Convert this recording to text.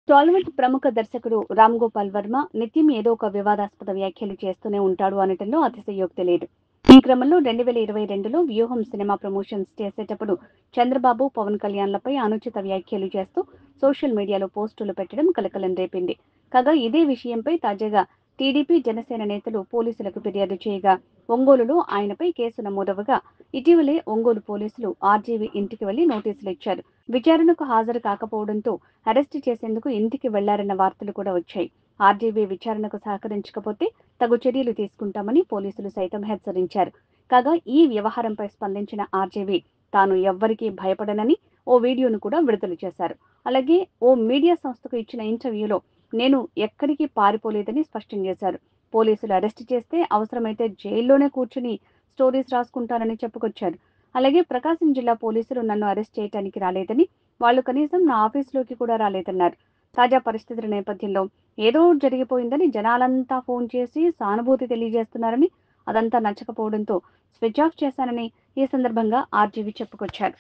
టాలీవుడ్ ప్రముఖ దర్శకుడు రామ్ గోపాల్ వర్మ నిత్యం ఏదో ఒక వివాదాస్పద వ్యాఖ్యలు చేస్తూనే ఉంటాడు అనటంలో అతిశయోక్తి లేదు. ఈ క్రమంలో 2022లో వ్యూహం సినిమా ప్రమోషన్స్ చేసేటప్పుడు చంద్రబాబు, పవన్ కళ్యాణ్లపై అనుచిత వ్యాఖ్యలు చేస్తూ సోషల్ మీడియాలో పోస్టులు పెట్టడం కలకలం రేపింది. కాగా ఇదే విషయంపై తాజాగా టీడీపీ, జనసేన నేతలు పోలీసులకు ఫిర్యాదు చేయగా ఒంగోలులో ఆయనపై కేసు నమోదవగా ఇటీవలే ఒంగోలు పోలీసులు ఆర్జీవీ ఇంటికి వెళ్లి నోటీసులు ఇచ్చారు. విచారణకు హాజరు కాకపోవడంతో అరెస్టు చేసేందుకు ఇంటికి వెళ్లారన్న వార్తలు కూడా వచ్చాయి. ఆర్జీవీ విచారణకు సహకరించకపోతే తగు చర్యలు తీసుకుంటామని పోలీసులు సైతం హెచ్చరించారు. కాగా ఈ వ్యవహారంపై స్పందించిన ఆర్జీవీ తాను ఎవ్వరికీ భయపడనని ఓ వీడియోను కూడా విడుదల చేశారు. అలాగే ఓ మీడియా సంస్థకు ఇచ్చిన ఇంటర్వ్యూలో నేను ఎక్కడికి పారిపోలేదని స్పష్టం చేశారు. పోలీసులు అరెస్టు చేస్తే అవసరమైతే జైల్లోనే కూర్చుని స్టోరీస్ రాసుకుంటానని చెప్పుకొచ్చారు. అలాగే ప్రకాశం జిల్లా పోలీసులు నన్ను అరెస్ట్ చేయడానికి రాలేదని, వాళ్ళు కనీసం నా ఆఫీసులోకి కూడా రాలేదన్నారు. తాజా పరిస్థితుల నేపథ్యంలో ఏదో జరిగిపోయిందని జనాలంతా ఫోన్ చేసి సానుభూతి తెలియజేస్తున్నారని, అదంతా నచ్చకపోవడంతో స్విచ్ ఆఫ్ చేశానని ఈ సందర్భంగా ఆర్జీవీ చెప్పుకొచ్చారు.